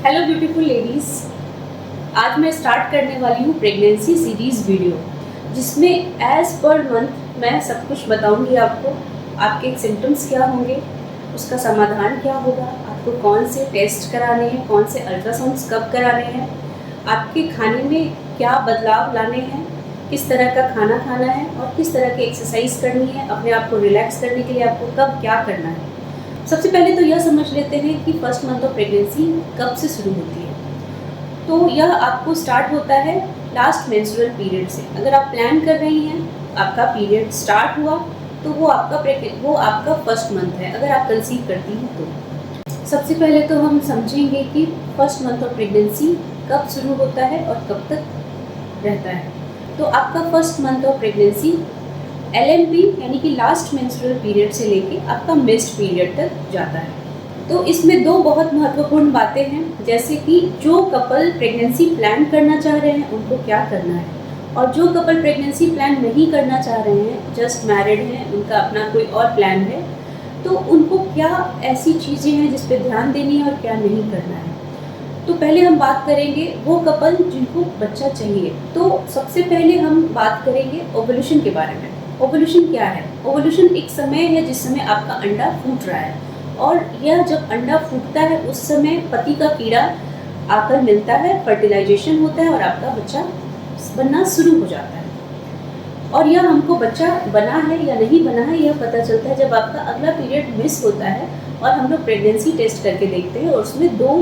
Hello beautiful ladies. आज मैं start करने वाली हूँ प्रेगनेंसी सीरीज़ वीडियो, जिसमें एज़ पर मंथ मैं सब कुछ बताऊँगी आपको। आपके सिम्टम्स क्या होंगे, उसका समाधान क्या होगा, आपको कौन से टेस्ट कराने हैं, कौन से अल्ट्रासाउंड्स कब कराने हैं, आपके खाने में क्या बदलाव लाने हैं, किस तरह का खाना खाना है और किस तरह की एक्सरसाइज करनी है, अपने आप को रिलैक्स करने के लिए आपको कब क्या करना है। सबसे पहले तो यह समझ लेते हैं कि फर्स्ट मंथ ऑफ प्रेगनेंसी कब से शुरू होती है। तो यह आपको स्टार्ट होता है लास्ट मेंस्ट्रुअल पीरियड से। अगर आप प्लान कर रही हैं, आपका पीरियड स्टार्ट हुआ तो वो आपका फर्स्ट मंथ है, अगर आप कंसीव करती हैं तो। सबसे पहले तो हम समझेंगे कि फर्स्ट मंथ ऑफ प्रेगनेंसी कब शुरू होता है और कब तक रहता है। तो आपका first month of pregnancy LMP यानी कि लास्ट मेंस्ट्रुअल पीरियड से लेके आपका मिस्ड पीरियड तक जाता है। तो इसमें दो बहुत महत्वपूर्ण बातें हैं, जैसे कि जो कपल प्रेगनेंसी प्लान करना चाह रहे हैं उनको क्या करना है, और जो कपल प्रेगनेंसी प्लान नहीं करना चाह रहे हैं, जस्ट मैरिड हैं, उनका अपना कोई और प्लान है, तो उनको क्या ऐसी चीज़ें हैं जिस पर ध्यान देनी है और क्या नहीं करना है। तो पहले हम बात करेंगे वो कपल जिनको बच्चा चाहिए। तो सबसे पहले हम बात करेंगे ओवुलेशन के बारे में। ओवुलेशन क्या है? ओवुलेशन एक समय है जिस समय आपका अंडा फूट रहा है, और यह जब अंडा फूटता है उस समय पति का कीड़ा आकर मिलता है, फर्टिलाइजेशन होता है और आपका बच्चा बनना शुरू हो जाता है। और यह हमको बच्चा बना है या नहीं बना है यह पता चलता है जब आपका अगला पीरियड मिस होता है और हम लोग प्रेगनेंसी टेस्ट करके देखते हैं और उसमें 2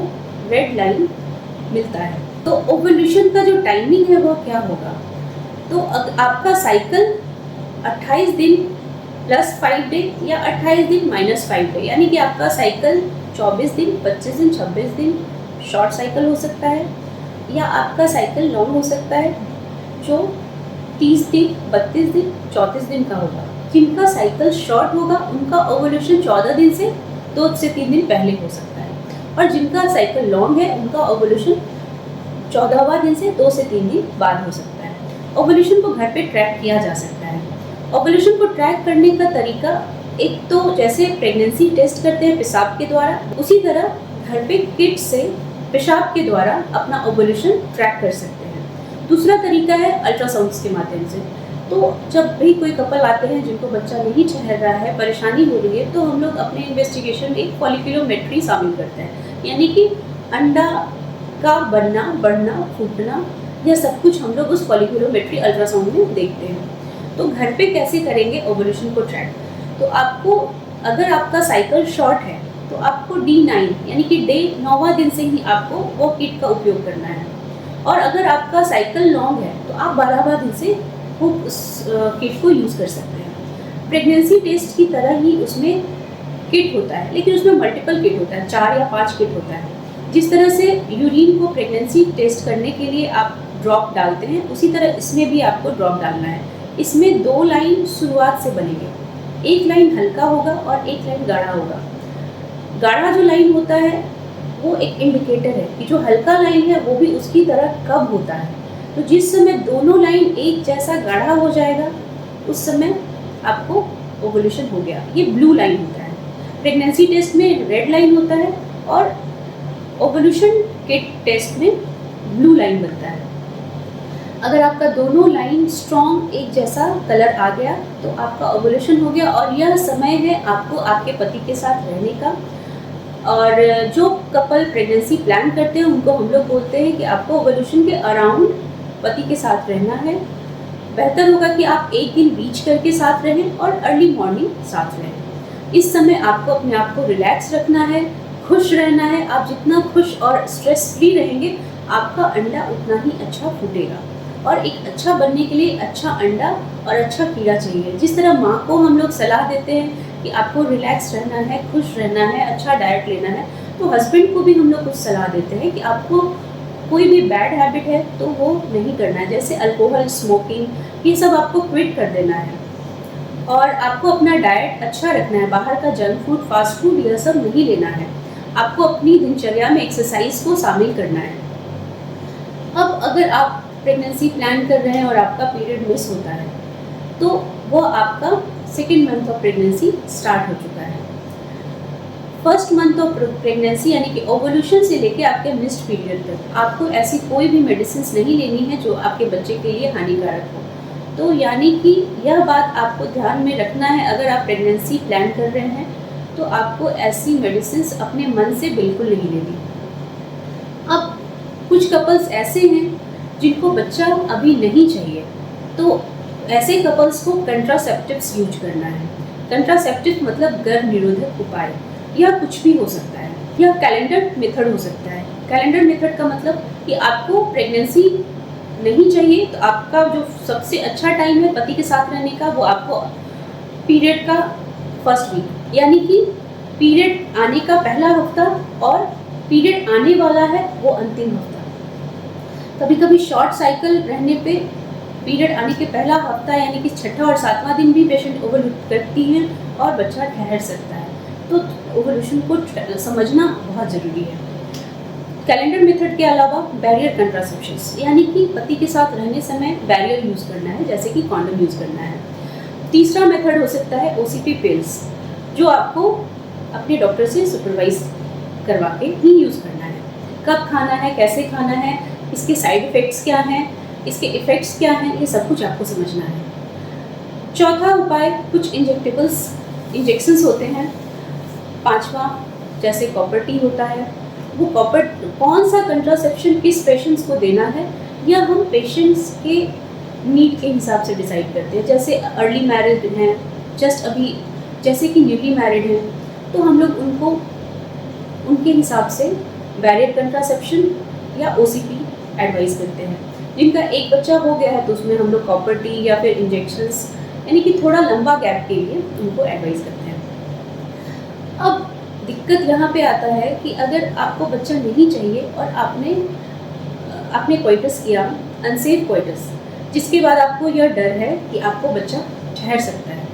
रेड लाइन मिलता है। तो ओवुलेशन का जो टाइमिंग है वो क्या होगा? तो आपका साइकिल 28 दिन प्लस 5 डे या 28 दिन माइनस 5 डे, यानी कि आपका साइकिल 24 दिन, 25 दिन, 26 दिन शॉर्ट साइकिल हो सकता है, या आपका साइकिल लॉन्ग हो सकता है जो 30 दिन, 32 दिन, 34 दिन का होगा। जिनका साइकिल शॉर्ट होगा उनका ओवुलेशन 14 दिन से 2 से 3 दिन पहले हो सकता है, और जिनका साइकिल लॉन्ग है उनका ओवुलेशन 14वां दिन से 2 से 3 दिन बाद हो सकता है। ओवुलेशन को घर पे ट्रैक किया जा सकता है। ओवुलेशन को ट्रैक करने का तरीका, एक तो जैसे प्रेगनेंसी टेस्ट करते हैं पेशाब के द्वारा, उसी तरह घर पे किट से पेशाब के द्वारा अपना ओवुलेशन ट्रैक कर सकते हैं। दूसरा तरीका है अल्ट्रासाउंड्स के माध्यम से। तो जब भी कोई कपल आते हैं जिनको बच्चा नहीं ठहर रहा है, परेशानी हो रही है, तो हम लोग अपने इन्वेस्टिगेशन में एक फॉलिक्यूलोमेट्री शामिल करते हैं, यानी कि अंडा का बनना, बढ़ना, फूटना, यह सब कुछ हम लोग उस फॉलिक्यूलोमेट्री अल्ट्रासाउंड में देखते हैं। तो घर पे कैसे करेंगे ओवुलेशन को ट्रैक? तो आपको, अगर आपका साइकिल शॉर्ट है तो आपको D9 यानी कि डे 9वां दिन से ही आपको वो किट का उपयोग करना है, और अगर आपका साइकिल लॉन्ग है तो आप 12वां दिन से वो उस किट को यूज़ कर सकते हैं। प्रेगनेंसी टेस्ट की तरह ही उसमें किट होता है, लेकिन उसमें मल्टीपल किट होता है, 4 या 5 किट होता है। जिस तरह से यूरिन को प्रेगनेंसी टेस्ट करने के लिए आप ड्रॉप डालते हैं, उसी तरह इसमें भी आपको ड्रॉप डालना है। इसमें 2 लाइन शुरुआत से बनेंगे, एक लाइन हल्का होगा और एक लाइन गाढ़ा होगा। गाढ़ा जो लाइन होता है वो एक इंडिकेटर है कि जो हल्का लाइन है वो भी उसकी तरह कब होता है। तो जिस समय दोनों लाइन एक जैसा गाढ़ा हो जाएगा उस समय आपको ओवुलेशन हो गया। ये ब्लू लाइन होता है। प्रेगनेंसी टेस्ट में रेड लाइन होता है और ओवुलेशन के टेस्ट में ब्लू लाइन बनता है। अगर आपका दोनों लाइन स्ट्रॉन्ग एक जैसा कलर आ गया तो आपका ओवुलेशन हो गया, और यह समय है आपको आपके पति के साथ रहने का। और जो कपल प्रेगनेंसी प्लान करते हैं उनको हम लोग बोलते हैं कि आपको ओवुलेशन के अराउंड पति के साथ रहना है। बेहतर होगा कि आप एक दिन बीच करके साथ रहें और अर्ली मॉर्निंग साथ रहें। इस समय आपको अपने आप को रिलैक्स रखना है, खुश रहना है। आप जितना खुश और स्ट्रेस फ्री रहेंगे आपका अंडा उतना ही अच्छा फूटेगा, और एक अच्छा बनने के लिए अच्छा अंडा और अच्छा कीड़ा चाहिए। जिस तरह माँ को हम लोग सलाह देते हैं कि आपको रिलैक्स रहना है, खुश रहना है, अच्छा डाइट लेना है, तो हस्बैंड को भी हम लोग कुछ सलाह देते हैं कि आपको कोई भी बैड हैबिट है तो वो नहीं करना है, जैसे अल्कोहल, स्मोकिंग, ये सब आपको क्विट कर देना है। और आपको अपना डाइट अच्छा रखना है, बाहर का जंक फूड, फास्ट फूड यह सब नहीं लेना है। आपको अपनी दिनचर्या में एक्सरसाइज को शामिल करना है। अब अगर आप प्रेगनेंसी प्लान कर रहे हैं और आपका पीरियड मिस होता है तो वो आपका second month of pregnancy start हो चुका है। फर्स्ट मंथ ऑफ प्रेगनेंसी यानी कि ओवुलेशन से लेके आपके मिस्ड पीरियड तक आपको ऐसी कोई भी मेडिसिन नहीं लेनी है जो आपके बच्चे के लिए हानिकारक हो। तो यानी कि यह बात आपको ध्यान में रखना है, अगर आप प्रेगनेंसी प्लान कर रहे हैं तो आपको ऐसी मेडिसिन अपने मन से बिल्कुल नहीं लेनी। अब कुछ कपल्स ऐसे हैं जिनको बच्चा अभी नहीं चाहिए, तो ऐसे कपल्स को कंट्रासेप्टिव्स यूज करना है। कंट्रासेप्टिव मतलब गर्भ निरोधक उपाय, यह कुछ भी हो सकता है, यह कैलेंडर मेथड हो सकता है। कैलेंडर मेथड का मतलब कि आपको प्रेगनेंसी नहीं चाहिए तो आपका जो सबसे अच्छा टाइम है पति के साथ रहने का, वो आपको पीरियड का फर्स्ट वीक, यानी कि पीरियड आने का पहला हफ्ता और पीरियड आने वाला है वो अंतिम हफ्ता। कभी कभी शॉर्ट साइकिल रहने पे पीरियड आने के पहला हफ्ता यानी कि छठा और सातवां दिन भी पेशेंट ओवरलूप करती हैं और बच्चा ठहर सकता है। तो ओवुलेशन को समझना बहुत ज़रूरी है। कैलेंडर मेथड के अलावा बैरियर कंट्रासेप्शंस यानी कि पति के साथ रहने समय बैरियर यूज़ करना है, जैसे कि कॉन्डम यूज़ करना है। तीसरा मेथड हो सकता है OCP पिल्स, जो आपको अपने डॉक्टर से सुपरवाइज करवा के ही यूज़ करना है। कब खाना है, कैसे खाना है, इसके साइड इफ़ेक्ट्स क्या हैं, इसके इफ़ेक्ट्स क्या हैं, ये सब कुछ आपको समझना है। चौथा उपाय कुछ इंजेक्शंस होते हैं। पांचवा जैसे कॉपर टी होता है, वो कॉपर कौन सा कंट्रासेप्शन किस पेशेंट्स को देना है या हम पेशेंट्स के नीड के हिसाब से डिसाइड करते हैं। जैसे अर्ली मैरिड हैं, जस्ट अभी जैसे कि न्यूली मैरिड हैं, तो हम लोग उनको उनके हिसाब से बैरियर कंट्रासेप्शन या OCP एडवाइस करते हैं। जिनका एक बच्चा हो गया है तो उसमें हम लोग कॉपर टी या फिर इंजेक्शंस यानी कि थोड़ा लंबा गैप के लिए उनको एडवाइस करते हैं। अब दिक्कत यहाँ पे आता है कि अगर आपको बच्चा नहीं चाहिए और आपने कोइटस किया, अनसेफ कोइटस, जिसके बाद आपको यह डर है कि आपको बच्चा ठहर सकता है,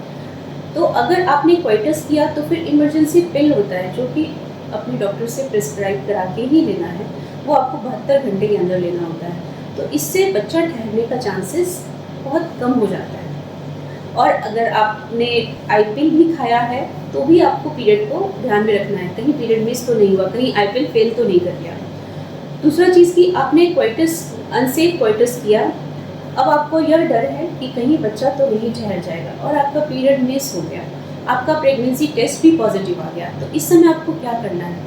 तो अगर आपने कोइटस किया तो फिर इमरजेंसी पिल होता है जो कि अपने डॉक्टर से प्रिस्क्राइब करा के ही लेना है, वो आपको 72 घंटे के अंदर लेना होता है। तो इससे बच्चा ठहरने का चांसेस बहुत कम हो जाता है। और अगर आपने आई पिल भी खाया है तो भी आपको पीरियड को ध्यान में रखना है, कहीं पीरियड मिस तो नहीं हुआ, कहीं आई पिल फेल तो नहीं कर दिया। दूसरा चीज़ कि आपने कोइटस अनसेफ कोइटस किया, अब आपको यह डर है कि कहीं बच्चा तो नहीं ठहर जाएगा और आपका पीरियड मिस हो गया, आपका प्रेगनेंसी टेस्ट भी पॉजिटिव आ गया, तो इस समय आपको क्या करना है?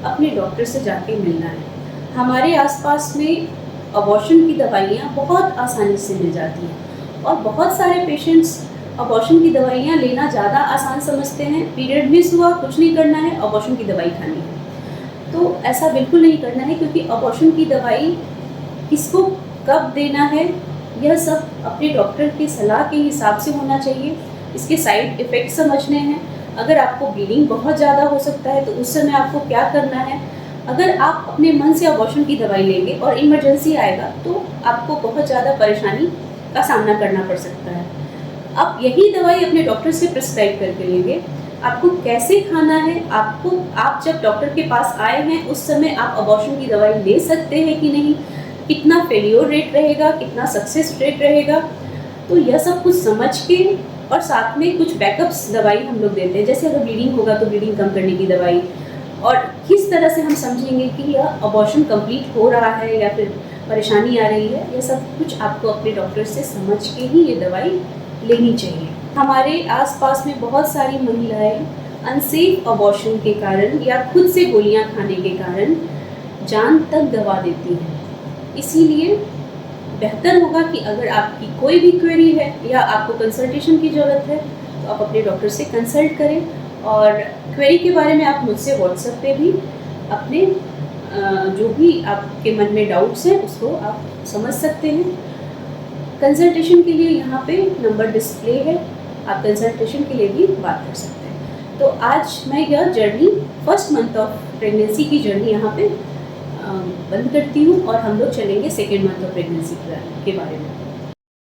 अपने डॉक्टर से जाके मिलना है। हमारे आसपास में अबॉर्शन की दवाइयाँ बहुत आसानी से मिल जाती हैं और बहुत सारे पेशेंट्स अबॉर्शन की दवाइयाँ लेना ज़्यादा आसान समझते हैं। पीरियड मिस हुआ, कुछ नहीं करना है, अबॉर्शन की दवाई खानी है। तो ऐसा बिल्कुल नहीं करना है, क्योंकि अबॉर्शन की दवाई किसको कब देना है यह सब अपने डॉक्टर की सलाह के हिसाब से होना चाहिए। इसके साइड इफ़ेक्ट समझने हैं। अगर आपको ब्लीडिंग बहुत ज़्यादा हो सकता है तो उस समय आपको क्या करना है। अगर आप अपने मन से अबॉर्शन की दवाई लेंगे और इमरजेंसी आएगा तो आपको बहुत ज़्यादा परेशानी का सामना करना पड़ सकता है। आप यही दवाई अपने डॉक्टर से प्रिस्क्राइब करके लेंगे। आपको कैसे खाना है, आप जब डॉक्टर के पास आए हैं उस समय आप अबॉर्शन की दवाई ले सकते हैं कि नहीं, कितना फेल्योर रेट रहेगा, कितना सक्सेस रेट रहेगा, तो यह सब कुछ समझ के और साथ में कुछ बैकअप्स दवाई हम लोग देते हैं। जैसे अगर ब्लीडिंग होगा तो ब्लीडिंग कम करने की दवाई, और किस तरह से हम समझेंगे कि यह अबॉर्शन कंप्लीट हो रहा है या फिर परेशानी आ रही है, यह सब कुछ आपको अपने डॉक्टर से समझ के ही ये दवाई लेनी चाहिए। हमारे आसपास में बहुत सारी महिलाएं अनसेफ अबॉर्शन के कारण या खुद से गोलियां खाने के कारण जान तक गंवा देती हैं। इसीलिए बेहतर होगा कि अगर आपकी कोई भी क्वेरी है या आपको कंसल्टेशन की ज़रूरत है तो आप अपने डॉक्टर से कंसल्ट करें, और क्वेरी के बारे में आप मुझसे व्हाट्सएप पे भी अपने जो भी आपके मन में डाउट्स हैं उसको आप समझ सकते हैं। कंसल्टेशन के लिए यहाँ पे नंबर डिस्प्ले है, आप कंसल्टेशन के लिए भी बात कर सकते हैं। तो आज मैं यह journey first month of pregnancy की जर्नी यहाँ पे बंद करती हूँ और हम लोग चलेंगे सेकेंड मंथ ऑफ प्रेगनेंसी के बारे में।